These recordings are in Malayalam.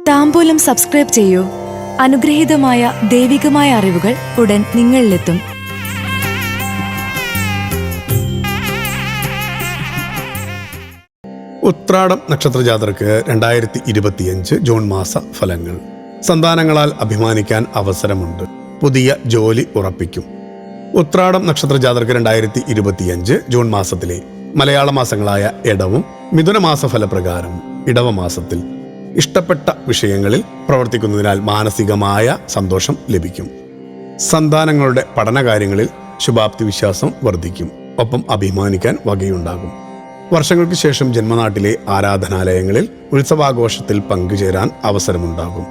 താംബൂലം സബ്സ്ക്രൈബ് ചെയ്യൂ. അനുഗ്രഹീതമായ ദൈവികമായ അറിവുകൾ ഉടൻ നിങ്ങളിലെത്തും. ഉത്രാടം നക്ഷത്രജാതർക്ക് 2025 ജൂൺ മാസ ഫലങ്ങൾ. സന്താനങ്ങളാൽ അഭിമാനിക്കാൻ അവസരമുണ്ട്. പുതിയ ജോലി ഉറപ്പിക്കും. ഉത്രാടം നക്ഷത്രജാതർക്ക് 2025 ജൂൺ മാസത്തിലെ മലയാള മാസങ്ങളായ ഇടവും മിഥുനമാസ ഫലപ്രകാരം ഇടവമാസത്തിൽ ഇഷ്ടപ്പെട്ട വിഷയങ്ങളിൽ പ്രവർത്തിക്കുന്നതിനാൽ മാനസികമായ സന്തോഷം ലഭിക്കും. സന്താനങ്ങളുടെ പഠനകാര്യങ്ങളിൽ ശുഭാപ്തി വിശ്വാസം വർദ്ധിക്കും. ഒപ്പം അഭിമാനിക്കാൻ വകയുണ്ടാകും. വർഷങ്ങൾക്ക് ശേഷം ജന്മനാട്ടിലെ ആരാധനാലയങ്ങളിൽ ഉത്സവാഘോഷത്തിൽ പങ്കുചേരാൻ അവസരമുണ്ടാകും.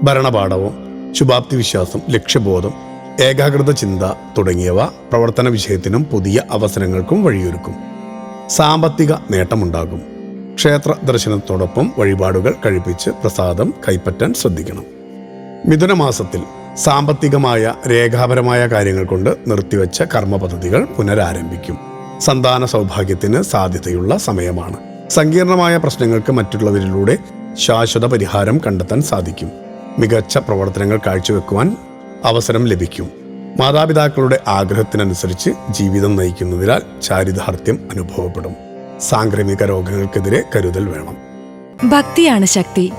ഭരണപാഠവും ശുഭാപ്തി വിശ്വാസം, ലക്ഷ്യബോധം, ഏകാഗ്രത ചിന്ത തുടങ്ങിയവ പ്രവർത്തന വിജയത്തിനും പുതിയ അവസരങ്ങൾക്കും വഴിയൊരുക്കും. സാമ്പത്തിക നേട്ടമുണ്ടാകും. ക്ഷേത്ര ദർശനത്തോടൊപ്പം വഴിപാടുകൾ കഴിപ്പിച്ച് പ്രസാദം കൈപ്പറ്റാൻ ശ്രദ്ധിക്കണം. മിഥുനമാസത്തിൽ സാമ്പത്തികമായ രേഖാപരമായ കാര്യങ്ങൾ കൊണ്ട് നിർത്തിവെച്ച കർമ്മ പദ്ധതികൾ പുനരാരംഭിക്കും. സന്താന സൗഭാഗ്യത്തിന് സാധ്യതയുള്ള സമയമാണ്. സങ്കീർണമായ പ്രശ്നങ്ങൾക്ക് മറ്റുള്ളവരിലൂടെ ശാശ്വത പരിഹാരം കണ്ടെത്താൻ സാധിക്കും. മികച്ച പ്രവർത്തനങ്ങൾ കാഴ്ചവെക്കുവാൻ അവസരം ലഭിക്കും. മാതാപിതാക്കളുടെ ആഗ്രഹത്തിനനുസരിച്ച് ജീവിതം നയിക്കുന്നതിനാൽ ചാരിതാർത്ഥ്യം അനുഭവപ്പെടും. സാംക്രമിക രോഗങ്ങൾക്കെതിരെ കരുതൽ വേണം. ഭക്തിയാണ് ശക്തി.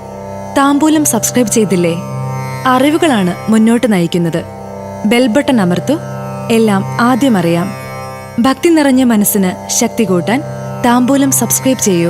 താംബൂലം സബ്സ്ക്രൈബ് ചെയ്തില്ലേ? അറിവുകളാണ് മുന്നോട്ട് നയിക്കുന്നത്. ബെൽ ബട്ടൺ അമർത്തു. എല്ലാം ആദ്യം അറിയാം. ഭക്തി നിറഞ്ഞ മനസ്സിന് ശക്തി കൂട്ടാൻ താംബൂലം സബ്സ്ക്രൈബ് ചെയ്യൂ.